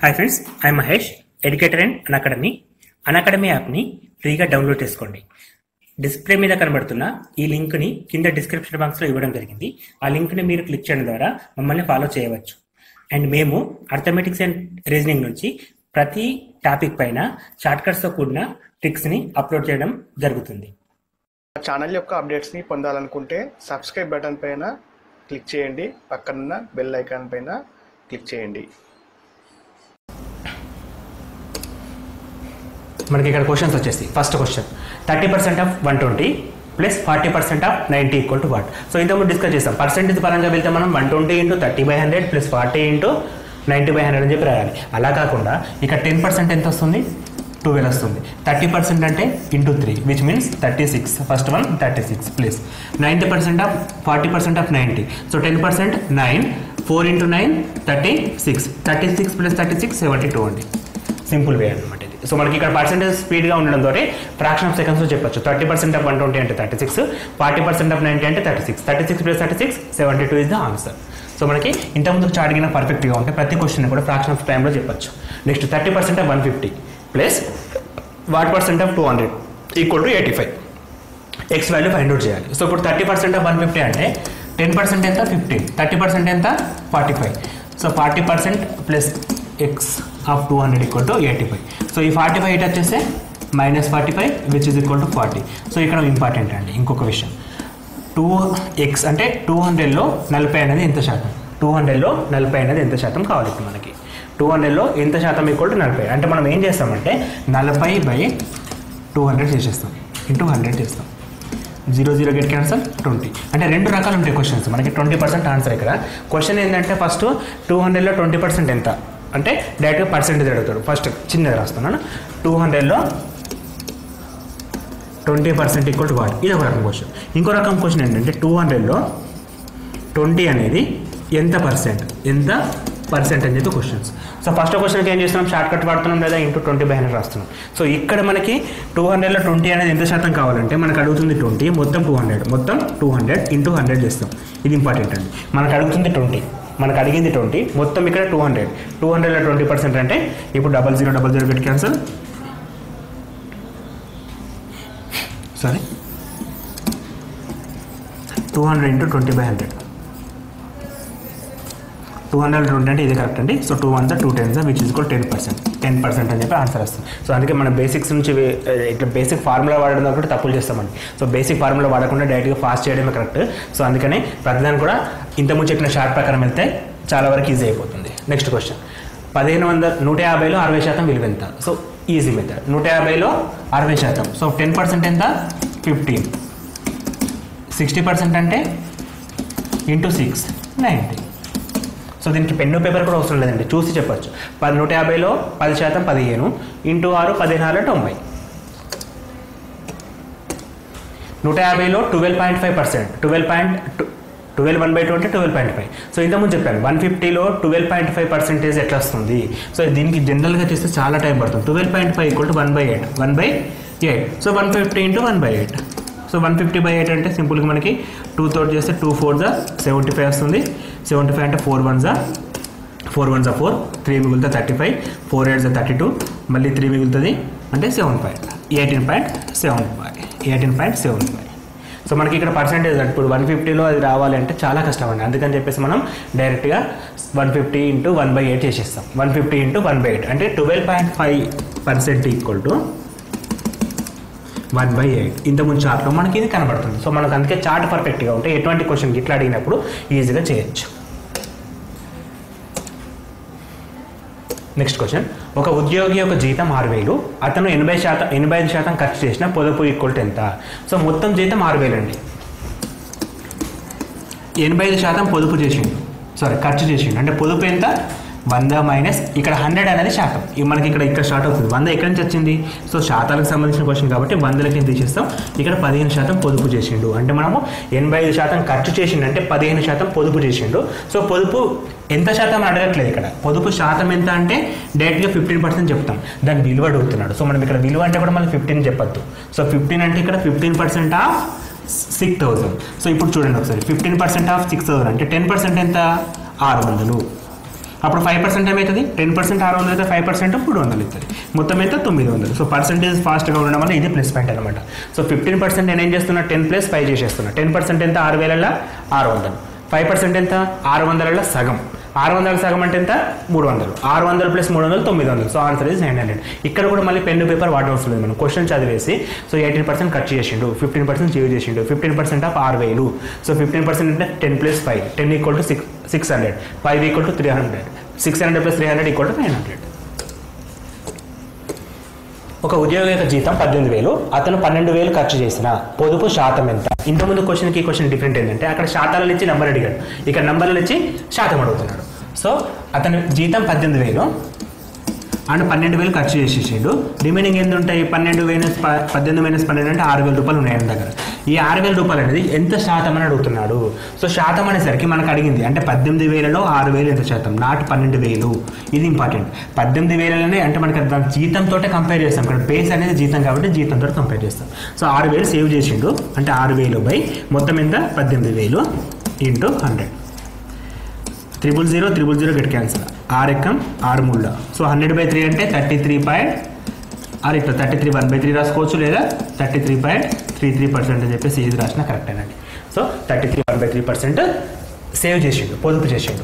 Hi friends, I Mahesh, educator and Unacademy యాప్ని ఫ్రీగా download చేసుకోండి. డిస్ప్లే మీద కనబడుతున్న ఈ లింక్ని కింద డిస్క్రిప్షన్ బాక్స్లో ఇవ్వడం జరిగింది. ఆ లింక్ని మీరు క్లిక్ చేయడం ద్వారా మమ్మల్ని ఫాలో చేయవచ్చు. అండ్ మేము అర్థమెటిక్స్ అండ్ రీజనింగ్ నుంచి ప్రతి టాపిక్ పైన షార్ట్కట్స్తో కూడిన ట్రిక్స్ని అప్లోడ్ చేయడం జరుగుతుంది. ఛానల్ యొక్క అప్డేట్స్ని పొందాలనుకుంటే సబ్స్క్రైబ్ బటన్ పైన క్లిక్ చేయండి, పక్కనున్న బెల్ ఐకాన్ పైన క్లిక్ చేయండి. మనకి ఇక్కడ క్వశ్చన్స్ వచ్చేసి first question 30% of 120 plus 40% of 90 equal to what. So ఇంతకుముందు డిస్కస్ చేస్తాం. పర్సెంటేజ్ పరంగా వెళ్తే మనం 120 ఇంటూ 30/100 ప్లస్ 40 ఇంటూ 90/100 అని చెప్పి రాయాలి. అలా కాకుండా ఇక్కడ 10% ఎంత వస్తుంది? 12 వస్తుంది. 30% అంటే into 3 which means 36. First one 36 plus 90% of 40% of 90. So 10% 9, 4 into 9 36. 36 plus 36 72 అండి. సింపుల్ వే అనమాట. సో మనకి ఇక్కడ పర్సెంటేజ్ స్పీడ్గా ఉండడంతో ఫ్రాక్షన్ ఆఫ్ సెకండ్స్లో చెప్పచ్చు. 30% ఆఫ్ 120 అంటే 36, 40% ఆఫ్ 90 అంటే 36. 36 plus 36 72 is the answer. So మనకి ఇంతకుముందు అడిగిన పర్ఫెక్ట్గా ఉంటే ప్రతి క్వశ్చన్ కూడా ఫ్రాక్షన్ ఆఫ్ టైంలో చెప్పచ్చు. Next 30% of 150 plus what percent of 200 equal to 85. X value find out చేయాలి. సో ఇప్పుడు 30% ఆఫ్ 150 అంటే 10% ఎంత? 15. 30% ఎంత? 45. So 40% plus X of 200 equal to 85. So ఈ 45 ఇటు వచ్చేస్తే -45 which is equal to 40. So ఇక్కడ ఇంపార్టెంట్ అండి ఇంకొక విషయం, 2x అంటే 200లో 40 అనేది ఎంత శాతం? 200లో 40 అనేది ఎంత శాతం కావాలి? ఇప్పుడు మనకి 200లో ఎంత శాతం ఈక్వల్ టు 40. అంటే మనం ఏం చేస్తామంటే 40/200 చేసేస్తాం, ఇంటూ 100 చేస్తాం. 0 0 గెట్ క్యాన్సల్ 20. అంటే రెండు రకాలు ఉంటాయి క్వశ్చన్స్. మనకి 20% ఆన్సర్. ఇక్కడ క్వశ్చన్ ఏంటంటే ఫస్ట్ 200లో 20% ఎంత అంటే డైరెక్ట్గా పర్సెంటేజ్ అడుగుతాడు. ఫస్ట్ చిన్నది రాస్తున్నాను. 200లో 20% ఈక్వల్ టు వాట్. ఇది ఒక రకం క్వశ్చన్. ఇంకో రకం క్వశ్చన్ ఏంటంటే 200లో 20 అనేది ఎంత పర్సెంట్ అని చెప్పి క్వశ్చన్స్. సో ఫస్ట్ క్వశ్చన్కి ఏం చేస్తున్నాం? షార్ట్ కట్ వాడుతున్నాం లేదా ఇంటూ 20/100 రాస్తున్నాం. సో ఇక్కడ మనకి 200లో 20 అనేది ఎంత శాతం కావాలంటే మనకు అడుగుతుంది 20, మొత్తం 200 ఇంటూ 100 చేస్తాం. ఇది ఇంపార్టెంట్ అండి. మనకు అడుగుతుంది 20, మనకు అడిగింది 20, మొత్తం ఇక్కడ 200లో 20% అంటే ఇప్పుడు 00 పెట్టి క్యాన్సల్. Sorry 200 into 20/100. 220 అంటే ఇది కరెక్ట్ అండి. సో 2 1 2 10 విచ్ ఇస్ ఈక్వల్ 10% అని చెప్పి ఆన్సర్ వస్తుంది. సో అందుకే మనం బేసిక్స్ నుంచి ఇట్లా బేసిక్ ఫార్ములా వాడడం కూడా తప్పులు చేస్తామండి. సో బేసిక్ ఫార్ములా వాడకుండా డైరెక్ట్గా ఫాస్ట్ చేయడమే కరెక్ట్. సో అందుకని ప్రతిదాన్ని కూడా ఇంతకుముందు చెప్పిన షార్ట్ ప్రకారం వెళ్తే చాలా వరకు ఈజీ అయిపోతుంది. నెక్స్ట్ క్వశ్చన్ 150లో 60% విలువ ఎంత? So easy method. 150లో 60%. సో 10% ఎంత? 15. 60% అంటే ఇంటూ 6 90. సో దీనికి పెన్ను పేపర్ కూడా అవసరం లేదండి, చూసి చెప్పచ్చు. 150లో 10% 15 ఇంటూ 6 16 90. 150లో 12.5%. 12 1/2 అంటే 12.5. సో ఇంతకుముందు చెప్పాను 150లో 12.5% ఎట్లా వస్తుంది. సో దీనికి జనరల్గా చేస్తే చాలా టైం పడుతుంది. 12.5 equal to 1/8. So 150 into 1/8. So 150/8 అంటే సింపుల్గా మనకి 2 తోటి చేస్తే 2 4 75 వస్తుంది. 75 అంటే 4 1 4, 3 మిగులుతుంది 35, 4 8 32, మళ్ళీ 3 మిగులుతుంది అంటే 18.75. సో మనకి ఇక్కడ పర్సెంటేజ్ ఇప్పుడు 150లో అది రావాలి అంటే చాలా కష్టం అండి. అందుకని చెప్పేసి మనం డైరెక్ట్గా 150 ఇంటూ 1/8 చేసేస్తాం. 150 ఇంటూ 1/8 అంటే 12.5% ఈక్వల్ టు 1/8. ఇంతకుముందు చార్ట్లో మనకి ఇది కనబడుతుంది. సో మనకు అందుకే చార్ట్ పర్ఫెక్ట్గా ఉంటే ఎటువంటి క్వశ్చన్ ఇట్లా అడిగినప్పుడు ఈజీగా చేయొచ్చు. నెక్స్ట్ క్వశ్చన్, ఒక ఉద్యోగి యొక్క జీతం 6,000, అతను 85% ఖర్చు చేసిన పొదుపు ఈక్వల్ టు ఎంత? సో మొత్తం జీతం 6,000 అండి. 85% పొదుపు చేసిండు, ఖర్చు చేసిండు. అంటే పొదుపు ఎంత? 100 మైనస్ ఇక్కడ 100 అనేది శాతం. మనకి ఇక్కడ స్టార్ట్ అవుతుంది. 100 ఎక్కడి నుంచి వచ్చింది? సో శాతాలకు సంబంధించిన క్వశ్చన్ కాబట్టి 100లకి తీసేస్తాం. ఇక్కడ 15% పొదుపు చేసిండు. అంటే మనము 85% ఖర్చు చేసిండు అంటే 15% పొదుపు చేసిండు. సో పొదుపు ఎంత శాతం అడగట్లేదు. ఇక్కడ పొదుపు శాతం ఎంత అంటే డైరెక్ట్గా 15% చెప్తాం. దాని విలువ అడుగుతున్నాడు. సో మనం ఇక్కడ విలువ అంటే కూడా మనం 15 చెప్పొద్దు. సో 15 అంటే ఇక్కడ 15% ఆఫ్ 6,000. సో ఇప్పుడు చూడండి ఒకసారి 15% ఆఫ్ 6,000 అంటే 10% ఎంత? 600. అప్పుడు 5% ఏమవుతుంది 10% 600 అయితే 5% 300 అవుతుంది, మొత్తం ఎంత 900. సో పర్సెంటేజ్ ఫాస్ట్గా ఉండడం వల్ల ఇది ప్లస్ పాయింట్ అనమాట. సో 15% నేను ఏం చేస్తున్నా 10 + 5 చేసేస్తున్నా. 10% ఎంత 6000 600, 5% ఎంత 600 సగం, 600 సగం అంటే ఎంత 300, 600 + 300 900. So answer is 900. ఇక్కడ కూడా మళ్ళీ పెన్ పేపర్ వాడవలసిన లేదు, మనం క్వశ్చన్ చదివేసి సో 18% కట్ చేసిండు, 15% సేవ్ చేసిండు, 15% ఆఫ్ 6000. సో 15% అంటే 10 + 5, 10 = 600, 5 = 300, 600 + 300 = 900. ఒక ఉద్యోగి యొక్క జీతం 18,000, అతను 12,000 ఖర్చు చేసిన పొదుపు శాతం ఎంత? ఇంతకుముందు క్వశ్చన్కి క్వశ్చన్ డిఫరెంట్ ఏంటంటే అక్కడ శాతాలను ఇచ్చి నంబర్ అడిగాడు, ఇక్కడ నంబర్లు ఇచ్చి శాతం అడుగుతున్నాడు. సో అతను జీతం 18,000 అండ్ 12,000 ఖర్చు చేసేసాడు, రిమైనింగ్ ఎంత ఉంటాయి 12 - 18 - 12 అంటే 6,000 రూపాయలు ఉన్నాయి ఆయన దగ్గర. ఈ 6,000 రూపాయలు అనేది ఎంత శాతం అని అడుగుతున్నాడు. సో శాతం అనేసరికి మనకు అడిగింది అంటే 18,000లో 6,000 ఎంత శాతం, నాట్ 12,000. ఇది ఇంపార్టెంట్. 18,000లోనే అంటే మనకి దాని జీతంతో కంపేర్ చేస్తాం, ఇక్కడ బేస్ అనేది జీతం కాబట్టి జీతంతో కంపేర్ చేస్తాం. సో 6,000 సేవ్ చేసిండు అంటే 6,000 మొత్తం ఎంత 18,000 × 100. 000 000 గెట్ క్యాన్సల్, 6 ఎక్కం 6 3. సో 100/3 అంటే 33. ఇట్లా 33 1/3 రాసుకోవచ్చు, లేదా 33.33% అని చెప్పేసి ఏది రాసినా కరెక్ట్ అనండి. సో 33 1/3% సేవ్ చేసిండు, పొదుపు చేసిండు.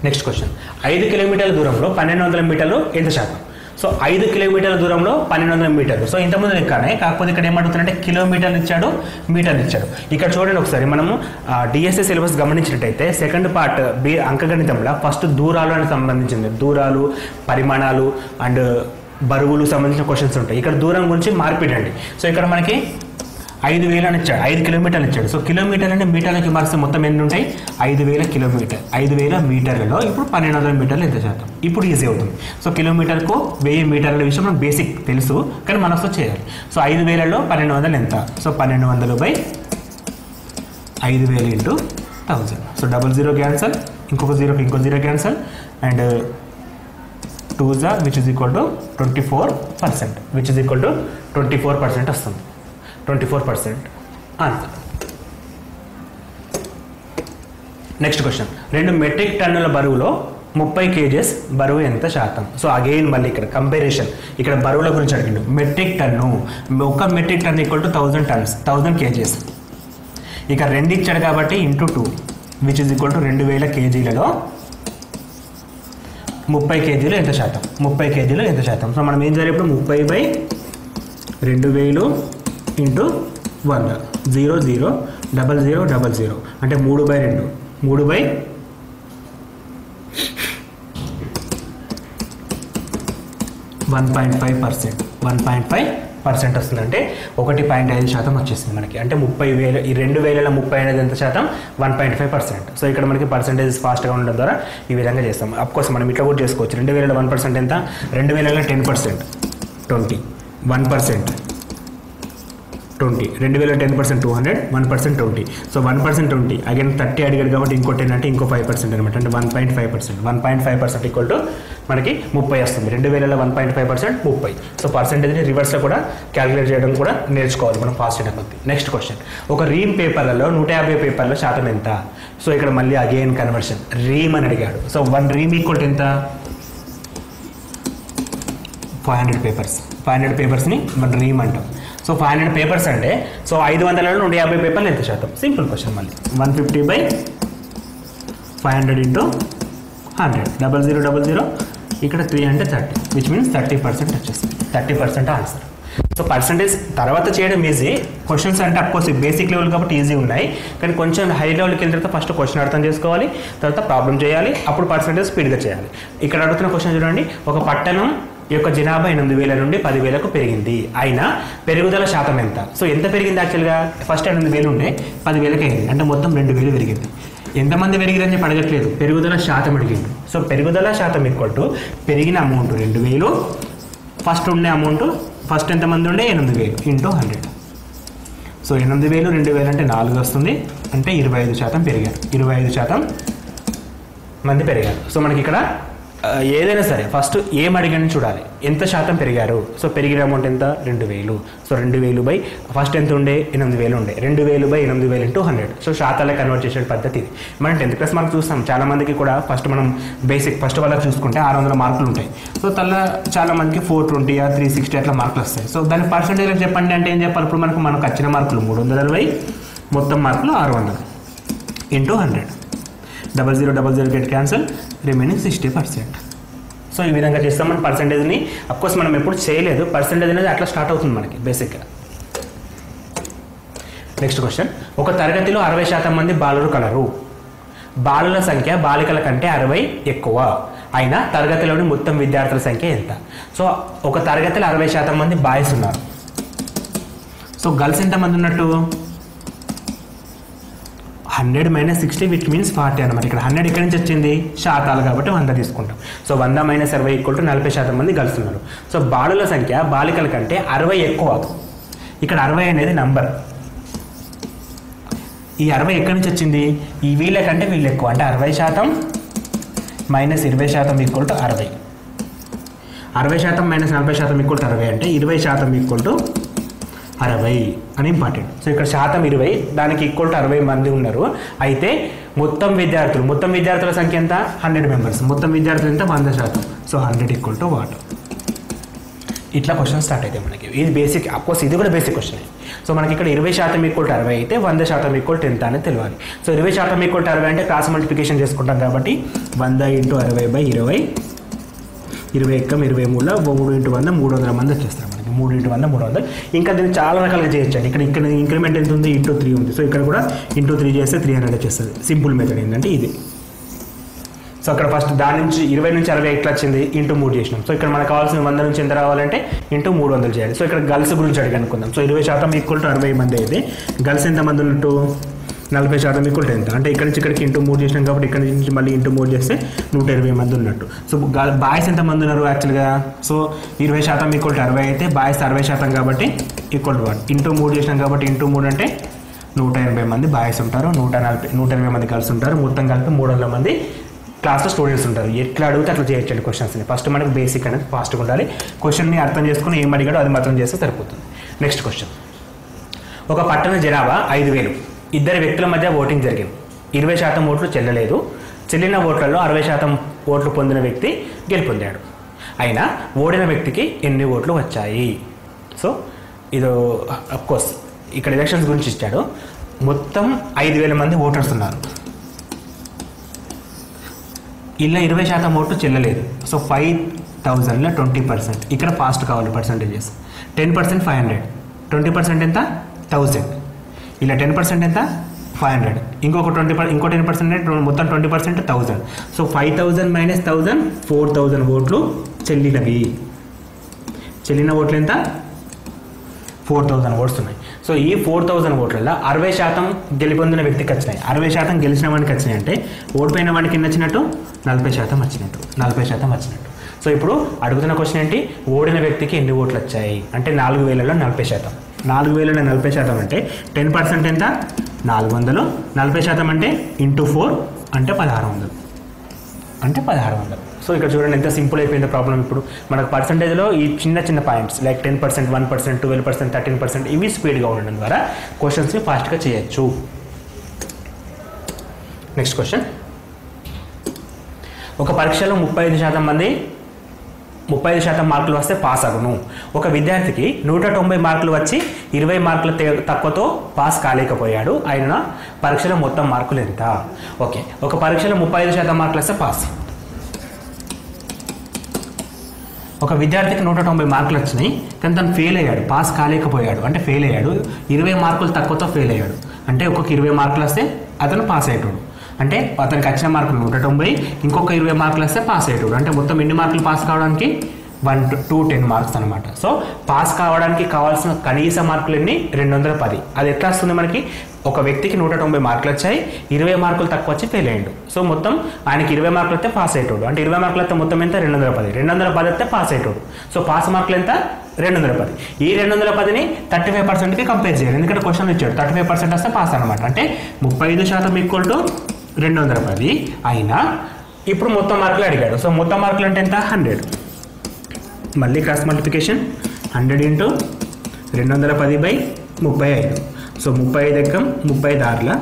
నెక్స్ట్ క్వశ్చన్, 5 కిలోమీటర్ల దూరంలో 1200 మీటర్లు ఎంత శాతం? సో 5 కిలోమీటర్ల దూరంలో 1200 మీటర్లు. సో ఇంతకుముందు లెక్కనే, కాకపోతే ఇక్కడ ఏమంటున్నారంటే కిలోమీటర్లు ఇచ్చాడు, మీటర్లు ఇచ్చాడు. ఇక్కడ చూడండి ఒకసారి మనము డిఎస్ఏ సిలబస్ గమనించినట్టయితే సెకండ్ పార్ట్ అంకగణితంలో ఫస్ట్ దూరాలకు సంబంధించింది, దూరాలు, పరిమాణాలు అండ్ బరువులు సంబంధించిన క్వశ్చన్స్ ఉంటాయి. ఇక్కడ దూరం గురించి మార్పిడండి. సో ఇక్కడ మనకి 5,000 అని ఇచ్చాడు, 5 కిలోమీటర్లు ఇచ్చాడు. సో కిలోమీటర్లు అంటే మీటర్లకి మారిస్తే మొత్తం ఎన్ని ఉంటాయి 5,000 కిలోమీటర్, 5,000 మీటర్లలో ఇప్పుడు 1200 మీటర్లు ఎంత శాతం? ఇప్పుడు ఈజీ అవుతుంది. సో కిలోమీటర్కు 1000 మీటర్ల విషయం మనకు బేసిక్ తెలుసు, కానీ మనసు చేయాలి. సో 5,000లో 1200 ఎంత? సో 1200/5000 × 1000. సో 00 క్యాన్సల్, ఇంకొక 0కి ఇంకో 0 cancel, and 2 which is equal to 24%, which is equal to 24% వస్తుంది. 24% ఆన్సర్. నెక్స్ట్ క్వశ్చన్, 2 మెట్రిక్ టన్నుల బరువులో 30 kgs బరువు ఎంత శాతం? సో అగైన్ మళ్ళీ ఇక్కడ కంపారిజన్, ఇక్కడ బరువుల గురించి అడిగిండు. మెట్రిక్ టన్ను, ఒక మెట్రిక్ టన్ = 1000 tons, 1000 kgs. ఇక 2 ఇచ్చాడు కాబట్టి × 2 which is equal to 2000 kgలలో 30 kgలు ఎంత శాతం? 30 kgలు ఎంత శాతం? సో మనం ఏం చేయాలి ఇప్పుడు 30/2000 × 100 0 0 0 0 0 0 అంటే 3/2 1.5%, 1.5% వస్తుందంటే 1.5% వచ్చేసింది మనకి. అంటే 30,000, ఈ 2000లో 30 అనేది ఎంత శాతం? 1.5%. సో ఇక్కడ మనకి పర్సెంటేజ్ ఫాస్ట్గా ఉండడం ద్వారా ఈ విధంగా చేస్తాం. అఫ్కోర్స్ మనం ఇట్లా కూడా చేసుకోవచ్చు. 2000లో 1% ఎంత? 2000లో 10%, 20, 1%, 20, 2000 10% 200, 1% 20. సో 1% 20, అగైన్ 30 అడిగాడు కాబట్టి ఇంకో 10 అంటే ఇంకో 5% అనమాట, అంటే 1.5%. 1.5% ఈక్వల్ టు మనకి 30 వస్తుంది. 2000లో 1.5% 30. సో పర్సెంటేజ్ని రివర్స్లో కూడా క్యాలిక్యులేట్ చేయడం కూడా నేర్చుకోవాలి మనం ఫాస్ట్ అయిన కొద్ది. నెక్స్ట్ క్వశ్చన్, ఒక రీమ్ పేపర్లలో 150 పేపర్ల శాతం ఎంత? సో ఇక్కడ మళ్ళీ అగైన్ కన్వర్షన్, రీమ్ అని అడిగాడు. సో 1 రీమ్ ఈక్వల్ టు ఎంత? 500 పేపర్స్. 500 పేపర్స్ని 1 రీమ్ అంటాం. సో 500 పేపర్స్ అంటే సో 500లలో 150 పేపర్లు ఎంత శాతం? Simple question. మళ్ళీ 150/500 × 100, 00 00, ఇక్కడ 3 అంటే 30, విచ్ మీన్స్ 30% వచ్చేస్తుంది. 30% ఆన్సర్. సో పర్సంటేజ్ తర్వాత చేయడం ఈజీ, క్వశ్చన్స్ అంటే అఫ్కోర్స్ బేసిక్ లెవెల్ కాబట్టి ఈజీ ఉన్నాయి, కానీ కొంచెం హై లెవెల్కి వెళ్ళిన తర్వాత ఫస్ట్ క్వశ్చన్ అర్థం చేసుకోవాలి, తర్వాత ప్రాబ్లం చేయాలి, అప్పుడు పర్సంటేజ్ స్పీడ్గా చేయాలి. ఇక్కడ అడుగుతున్న క్వశ్చన్ చూడండి, ఒక పట్టణం యొక్క జనాభా 8,000 నుండి 10,000కు పెరిగింది, అయినా పెరుగుదల శాతం ఎంత? సో ఎంత పెరిగింది యాక్చువల్గా? ఫస్ట్ 8,000 ఉండే 10,000కి అయింది, అంటే మొత్తం 2,000 పెరిగింది. ఎంతమంది పెరిగిరని చెప్పి అడగట్లేదు, పెరుగుదల శాతం అడిగింది. సో పెరుగుదల శాతం ఈక్వల్ టు పెరిగిన అమౌంట్ 2,000, ఫస్ట్ ఉండే అమౌంట్, ఫస్ట్ ఎంతమంది ఉండే 8,000 × 100. సో 8,000 2,000 అంటే 4 వస్తుంది, అంటే 25% పెరిగారు, 25% మంది పెరిగారు. సో మనకి ఇక్కడ ఏదైనా సరే ఫస్ట్ ఏం అడిగాను చూడాలి, ఎంత శాతం పెరిగారు. సో పెరిగిన అమౌంట్ ఎంత 2000. సో 2000 బై ఫస్ట్ ఎంత ఉండే 8000 ఉండే, 2000 బై 8000 ఇంటూ 100. సో శాతాల కన్వర్ట్ చేసే పద్ధతి ఇది. మనం 10th క్లాస్ మార్క్ చూస్తాం, చాలా మందికి కూడా ఫస్ట్ మనం బేసిక్ ఫస్ట్ వాళ్ళకి చూసుకుంటే 600 మార్కులు ఉంటాయి. సో చాలా మందికి 420 360 అట్లా మార్కులు వస్తాయి. సో దాని పర్సెంటేజ్ చెప్పండి అంటే ఏం చెప్పాలి, ఇప్పుడు మనకు వచ్చిన మార్కులు 360, మొత్తం మార్కులు 600 into 100. 0000 get cancel, remaining 60%. So ఈ విధంగా చేస్తాం మనం పర్సెంటేజ్ని. అఫ్కోర్స్ మనం ఎప్పుడు చేయలేదు, పర్సెంటేజ్ అనేది అట్లా స్టార్ట్ అవుతుంది మనకి బేసిక్గా. నెక్స్ట్ క్వశ్చన్, ఒక తరగతిలో 60% మంది బాలురు కలరు. బాలుల సంఖ్య బాలికల కంటే 60 ఎక్కువ అయినా తరగతిలోని మొత్తం విద్యార్థుల సంఖ్య ఎంత? సో ఒక తరగతిలో 60% మంది బాయ్స్ ఉన్నారు. సో గర్ల్స్ ఎంతమంది ఉన్నట్టు 100 - 60 విచ్ మీన్స్ 40 అనమాట. ఇక్కడ 100 ఎక్కడి నుంచి వచ్చింది, శాతాలు కాబట్టి 100 తీసుకుంటాం. సో 100 - 60 = 40% మంది గర్ల్స్ ఉన్నారు. సో బాలుల సంఖ్య బాలికల కంటే 60 ఎక్కువ. ఇక్కడ 60 అనేది నంబర్. ఈ 60 ఎక్కడి నుంచి వచ్చింది, ఈ వీళ్ళ కంటే వీళ్ళు ఎక్కువ, అంటే 60% - 20% = 60. 60% - 40% = 60 అంటే 20% = 60 అని ఇంపార్టెంట్. సో ఇక్కడ శాతం 20, దానికి ఈక్వల్ టు 60 మంది ఉన్నారు. అయితే మొత్తం విద్యార్థుల సంఖ్య ఎంత, 100 మెంబర్స్. మొత్తం విద్యార్థులు ఎంత, 100%. So 100 = what? ఇట్లా క్వశ్చన్ స్టార్ట్ అయితే మనకి ఇది బేసిక్. అఫ్కోర్స్ ఇది కూడా బేసిక్ క్వశ్చన్. సో మనకి ఇక్కడ 20% = 60 అయితే 100% = ఎంత అనేది తెలియాలి. సో 20% = 60 అంటే క్రాస్ మల్టిప్లికేషన్ చేసుకుంటాం కాబట్టి 100 × 60/20, 20 × 23 3 × 100 300 మంది వచ్చేస్తారు మనకి. 3 × 100 300. ఇంకా దీన్ని చాలా రకాలుగా చేయొచ్చండి. ఇక్కడ ఇంక్రిమెంట్ ఎంత ఉంది, ×3 ఉంది. సో ఇక్కడ కూడా ×3 చేస్తే 300 వచ్చేస్తుంది. సింపుల్ మెథడ్ ఏంటంటే ఇది. సో అక్కడ ఫస్ట్ దాని నుంచి 20 నుంచి 60 ఎట్లా వచ్చింది, ×3 చేసినాం. సో ఇక్కడ మనకు కావాల్సిన 100 నుంచి ఎంత రావాలంటే ×300 చేయాలి. సో ఇక్కడ గర్ల్స్ గురించి అడిగి అనుకుందాం. సో 20% = 60 మంది అయితే గర్ల్స్ ఎంతమంది ఉన్నట్టు 40% = ఎంత, అంటే ఇక్కడ నుంచి ఇక్కడికి ×3 చేసినాం కాబట్టి ఇక్కడ నుంచి మళ్ళీ ×3 చేస్తే 120 మంది ఉన్నట్టు. సో బాయ్స్ ఎంతమంది ఉన్నారు యాక్చువల్గా, సో 20% = 60 అయితే బాయ్స్ 60% కాబట్టి =1 ×3 చేసినాం కాబట్టి ×3 అంటే 180 మంది బాయ్స్ ఉంటారు, 180 మంది గర్ల్స్ ఉంటారు. మొత్తం కలిపి 300 మంది క్లాస్లో స్టూడెంట్స్ ఉంటారు. ఎట్లా అడిగితే అట్లా చేయొచ్చండి క్వశ్చన్స్ని. ఫస్ట్ మనకి బేసిక్ అనేది ఫాస్ట్గా ఉండాలి. క్వశ్చన్ని అర్థం చేసుకుని ఏం అడిగాడో అది మాత్రం చేస్తే సరిపోతుంది. నెక్స్ట్ క్వశ్చన్, ఒక పట్టణ జనాభా 5000. ఇద్దరు వ్యక్తుల మధ్య ఓటింగ్ జరిగింది. 20% ఓట్లు చెల్లలేదు. చెల్లిన ఓట్లలో 60% ఓట్లు పొందిన వ్యక్తి గెలుపొందాడు. అయినా ఓడిన వ్యక్తికి ఎన్ని ఓట్లు వచ్చాయి? సో ఇది అఫ్కోర్స్ ఇక్కడ ఎలక్షన్స్ గురించి ఇచ్చాడు. మొత్తం 5000 మంది ఓటర్స్ ఉన్నారు. ఇలా 20% ఓట్లు చెల్లలేదు. సో 5000లో 20%. ఇక్కడ ఫాస్ట్ కావాలి పర్సంటేజెస్. 10% 500, 20% ఎంత 1000. ఇలా 10% ఎంత 500, ఇంకో 10% అంటే మొత్తం 20% 1000. సో 5000 - 1000 4000 ఓట్లు చెల్లినవి. చెల్లిన ఓట్లు ఎంత 4000 ఓట్స్ ఉన్నాయి. సో ఈ 4000 ఓట్లలో 60% గెలుపొందిన వ్యక్తికి వచ్చినాయి. 60% గెలిచిన వాడికి వచ్చినాయి అంటే ఓడిపోయిన వాడికి ఎన్ని వచ్చినట్టు 40% వచ్చినట్టు. 40% వచ్చినట్టు. సో ఇప్పుడు అడుగుతున్న క్వశ్చన్ ఏంటి, ఓడిన వ్యక్తికి ఎన్ని ఓట్లు వచ్చాయి అంటే 4000లో 40%. 4000లో 40% అంటే 10% ఎంత 400, 40% అంటే ×4 అంటే 1600 అంటే 1600. సో ఇక్కడ చూడండి ఎంత సింపుల్ అయిపోయిందో ప్రాబ్లం. ఇప్పుడు మనకు పర్సంటేజ్లో ఈ చిన్న పాయింట్స్ లైక్ 10%, 1%, 12%, 13% ఇవి స్పీడ్గా ఉండడం ద్వారా క్వశ్చన్స్ని ఫాస్ట్గా చేయొచ్చు. నెక్స్ట్ క్వశ్చన్, ఒక పరీక్షలో 35% మార్కులు వస్తే పాస్ అగును. ఒక విద్యార్థికి 190 మార్కులు వచ్చి 20 మార్కుల తక్కువతో పాస్ కాలేకపోయాడు. ఆయన పరీక్షలో మొత్తం మార్కులు ఎంత? ఓకే, ఒక పరీక్షలో 35% మార్కులు వస్తే పాస్. ఒక విద్యార్థికి 190 మార్కులు వచ్చినాయి కానీ తను ఫెయిల్ అయ్యాడు, పాస్ కాలేకపోయాడు. అంటే ఫెయిల్ అయ్యాడు, 20 మార్కులు తక్కువతో ఫెయిల్ అయ్యాడు. అంటే ఒక్కొక్క 20 మార్కులు వస్తే అతను పాస్ అయ్యేటోడు. అంటే అతనికి వచ్చిన మార్కులు 190, ఇంకొక 20 మార్కులు వస్తే పాస్ అయ్యేటోడు. అంటే మొత్తం ఎన్ని మార్కులు పాస్ కావడానికి 1 to 10 మార్క్స్ అనమాట. సో పాస్ కావడానికి కావాల్సిన కనీస మార్కులు ఎన్ని 210. అది ఎట్లా వస్తుంది మనకి, ఒక వ్యక్తికి 190 మార్కులు వచ్చాయి, 20 మార్కులు తక్కువ వచ్చి ఫెయిల్ అయ్యాడు. సో మొత్తం ఆయనకి 20 మార్కులు వస్తే పాస్ అయ్యేటోడు. అంటే 20 మార్కులు వస్తే మొత్తం ఎంత 210. 210 వస్తే పాస్ అయ్యేటోడు. సో పాస్ మార్కులు ఎంత 210. ఈ 210ని 35%కి కంపేర్ చేయాలి. ఎందుకంటే క్వశ్చన్ ఇచ్చాడు 35% వస్తే పాస్ అనమాట. అంటే 35% = 210 అయినా ఇప్పుడు మొత్తం మార్కులు అడిగాడు. సో మొత్తం మార్కులు అంటే ఎంత 100. మళ్ళీ క్రాస్ మల్టిప్లికేషన్ 100 ఇంటూ 210/35. సో 35 ఎక్కం 30 దారిలో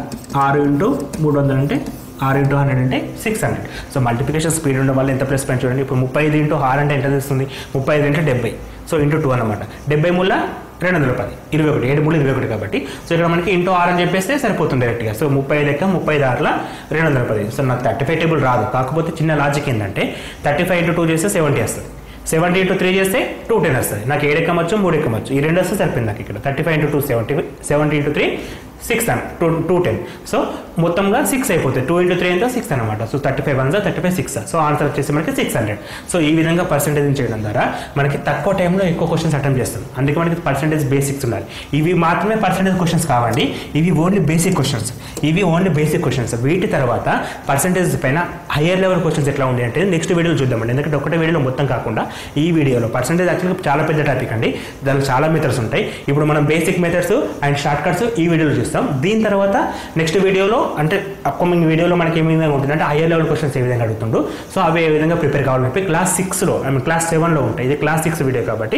6 ఇంటూ 300 అంటే 6 ఇంటూ 100 అంటే 600. సో మల్టిప్లికేషన్ స్పీడ్ ఉండడం వల్ల ఎంత ప్లస్ పాయింట్ చూడండి. ఇప్పుడు 35 ఇంటూ 6 అంటే ఎంత తెస్తుంది, 35 అంటే 70. సో ఇంటూ 2 అనమాట. 70 మూల 210, 21, 7 మూల 21 కాబట్టి సో ఇక్కడ మనకి ఇంటూ 6 అని చెప్పేస్తే సరిపోతుంది డైరెక్ట్గా. సో 35 ఎక్క 30 దారిలో 210. సో నాకు 35 టేబుల్ రాదు, కాకపోతే చిన్న లాజిక్ ఏంటంటే 35 ఇంటూ 2 చేస్తే 70 వస్తుంది, 70 ఇంటూ 3 చేస్తే 210 వస్తుంది. నాకు 7 ఎక్కవచ్చు 3 ఎక్కవచ్చు, ఈ 2 వస్తే సరిపోయింది నాకు ఇక్కడ. 35 ఇంటూ 2 70, 70 ఇంటూ 3 6 210. సో మొత్తంగా 6 అయిపోతుంది. 2 ఇంటూ 3 ఎంత 6 అనమాట. సో 35 1 35 6. సో ఆన్సర్ వచ్చేసి మనకి 600. సో ఈ విధంగా పర్సెంటేజ్ చేయడం ద్వారా మనకి తక్కువ టైంలో ఎక్కువ క్వశ్చన్స్ అటెంప్ట్ చేస్తాం. అందుకే మనకి పర్సెంటేజ్ బేసిక్స్ ఉండాలి. ఇవి మాత్రమే పర్సెంటేజ్ క్వశ్చన్స్ కావండి, ఇవి ఓన్లీ బేసిక్ క్వశ్చన్స్. వీటి తర్వాత పర్సెంటేజ్ పైన హయ్యర్ లెవెల్ క్వశ్చన్స్ ఎట్లా ఉండే అంటే నెక్స్ట్ వీడియోలో చూద్దామండి. ఎందుకంటే ఒకటే వీడియోలో మొత్తం కాకుండా ఈ వీడియోలో పర్సెంటేజ్ యాక్చువల్గా చాలా పెద్ద టాపిక్ అండి, దానికి చాలా మెథడ్స్ ఉంటాయి. ఇప్పుడు మనం basic methods and short cuts ఈ వీడియోలో చూస్తాం. దీని తర్వాత నెక్స్ట్ వీడియోలో అంటే అప్కమింగ్ వీడియోలో మనకి ఏ విధంగా ఉంటుందంటే హైయర్ లెవెల్ క్వశ్చన్స్ ఏ విధంగా అడుగుతుండో సో అవి ఏ విధంగా ప్రిపేర్ కావాలని చెప్పి క్లాస్ 6లో క్లాస్ 7లో ఉంటాయి. ఇది క్లాస్ 6 వీడియో కాబట్టి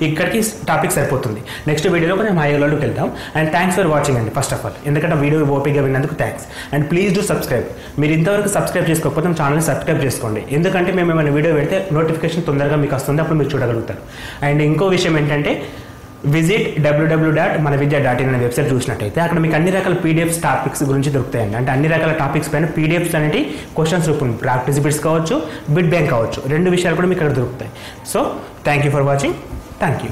ఇక్కడికి టాపిక్ సరిపోతుంది. నెక్స్ట్ వీడియోలో కొంచెం హై లెవెల్కి వెళ్తాం. అండ్ థ్యాంక్స్ ఫర్ వాచింగ్ అండి. ఫస్ట్ ఆఫ్ ఆల్ ఎందుకంటే వీడియో ఓపికగా విన్నందుకు thanks. And please do subscribe. మీరు ఇంతవరకు సబ్స్క్రైబ్ చేసుకోకపోతే ఛానల్ని సబ్స్క్రైబ్ చేసుకోండి. ఎందుకంటే మేము ఏమైనా వీడియో పెడితే నోటిఫికేషన్ తొందరగా మీకు వస్తుంది, అప్పుడు మీరు చూడగలుగుతారు. అండ్ ఇంకో విషయం ఏంటంటే విజిట్ www.manavidya.in అనే వెబ్సైట్ చూసినట్టయితే అక్కడ మీకు అన్ని రకాల పీడిఎఫ్స్ టాపిక్స్ గురించి దొరుకుతాయండి. అంటే అన్ని రకాల టాపిక్స్ పైన పీడిఎఫ్స్ అనేవి క్వశ్చన్స్ రూపం ప్రాక్టీస్ బిట్స్ కావచ్చు, బిట్ బ్యాంక్ కావచ్చు, 2 విషయాలు కూడా మీకు అక్కడ దొరుకుతాయి. So thank you for watching. Thank you.